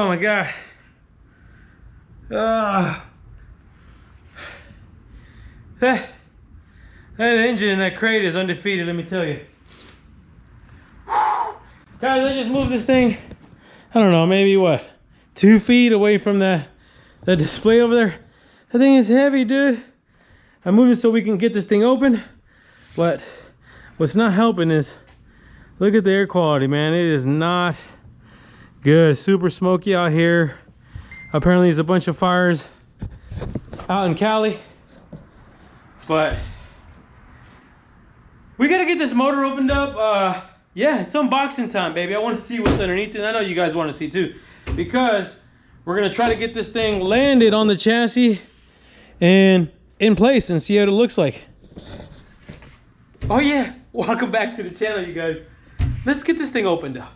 Oh my God. That engine in that crate is undefeated, let me tell you. Guys, I just moved this thing, I don't know, maybe what, 2 feet away from the display over there. That thing is heavy, dude. I moved it so we can get this thing open, but what's not helping is, look at the air quality, man. It is not good. Super smoky out here. Apparently there's a bunch of fires out in Cali, but we gotta get this motor opened up. Yeah, it's unboxing time, baby. I want to see what's underneath it. I know you guys want to see too, because we're gonna try to get this thing landed on the chassis and in place and see what it looks like. Oh yeah, welcome back to the channel, you guys. Let's get this thing opened up.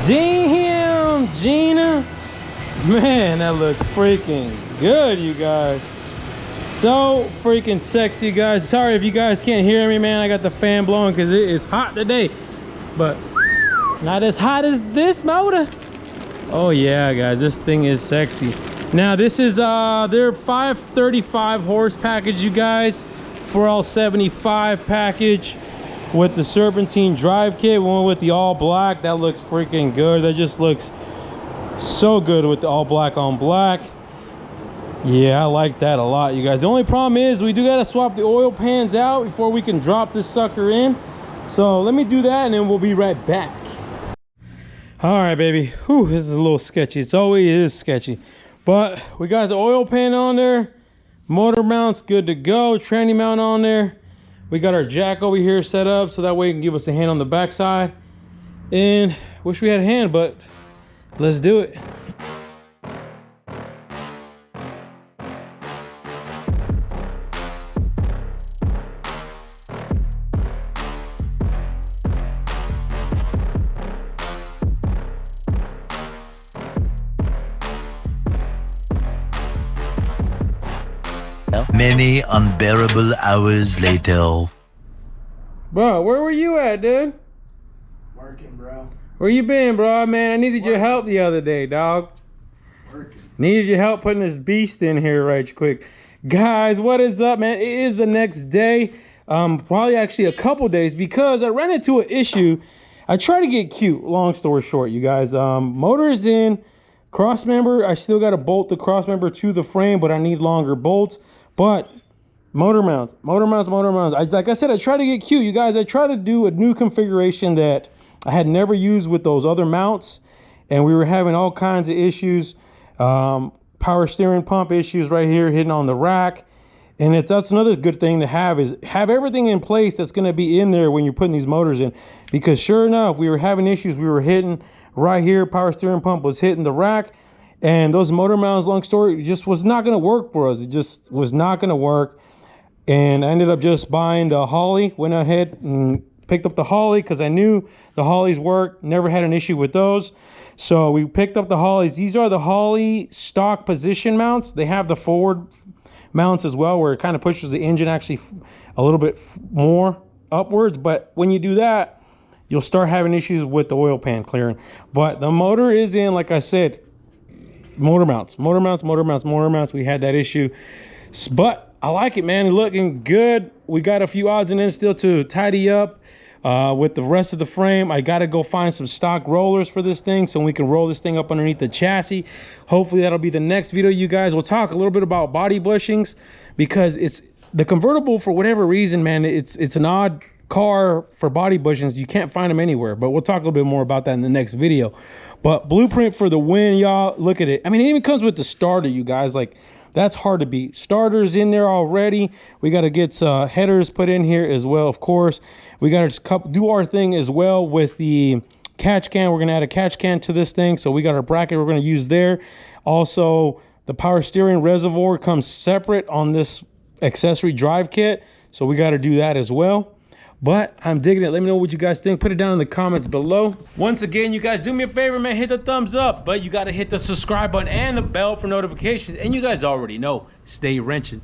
Damn, Gina. Man, that looks freaking good, you guys. So freaking sexy, you guys. Sorry if you guys can't hear me, man. I got the fan blowing because it is hot today. But not as hot as this motor. Oh yeah, guys, this thing is sexy. Now this is their 535 horse package, you guys. 4L75 package with the serpentine drive kit. One with the all black. That looks freaking good. That just looks so good with the all black on black. Yeah, I like that a lot, you guys. The only problem is we do gotta swap the oil pans out before we can drop this sucker in. So let me do that and then we'll be right back. All right, baby. Whew, this is a little sketchy. It's always is sketchy, but we got the oil pan on there. Motor mount's good to go. Tranny mount on there. We got our jack over here set up so that way it can give us a hand on the back side. And wish we had a hand, but let's do it. Many unbearable hours later. Bro, where were you at, dude? Working, bro. Where you been, bro? Man, I needed your help the other day, dog. Working. Needed your help putting this beast in here right quick. Guys, what is up, man? It is the next day. Probably actually a couple days, because I ran into an issue. I tried to get cute, long story short, you guys. Motor is in, cross member. I still got to bolt the cross member to the frame, but I need longer bolts. But motor mounts. Like I said, I tried to get cute, you guys. I tried to do a new configuration that I had never used with those other mounts, and we were having all kinds of issues. Power steering pump issues right here hitting on the rack. And that's another good thing to have, is have everything in place that's going to be in there when you're putting these motors in. Because sure enough, we were having issues. We were hitting right here, power steering pump was hitting the rack. And those motor mounts, long story, just was not going to work for us. It just was not going to work. And I ended up just buying the Holley. Went ahead and picked up the Holley because I knew the Hollies work. Never had an issue with those. So we picked up the Hollies. These are the Holley stock position mounts. They have the forward mounts as well, where it kind of pushes the engine actually a little bit more upwards. But when you do that, you'll start having issues with the oil pan clearing. But the motor is in, like I said, motor mounts. We had that issue, but I like it, man. It's looking good. We got a few odds and ends still to tidy up, With the rest of the frame, I got to go find some stock rollers for this thing so we can roll this thing up underneath the chassis. Hopefully that'll be the next video, you guys. We'll talk a little bit about body bushings, because it's the convertible, for whatever reason, man, it's an odd car for body bushings. You can't find them anywhere, but we'll talk a little bit more about that in the next video. But blueprint for the win, y'all. Look at it. I mean, it even comes with the starter, you guys. Like, that's hard to beat. Starters in there already. We got to get headers put in here as well, of course. We got to do our thing as well with the catch can. We're going to add a catch can to this thing. So we got our bracket we're going to use there. Also, the power steering reservoir comes separate on this accessory drive kit. So we got to do that as well. But I'm digging it. Let me know what you guys think. Put it down in the comments below. Once again, you guys, do me a favor, man. Hit the thumbs up. But you got to hit the subscribe button and the bell for notifications. And you guys already know, stay wrenching.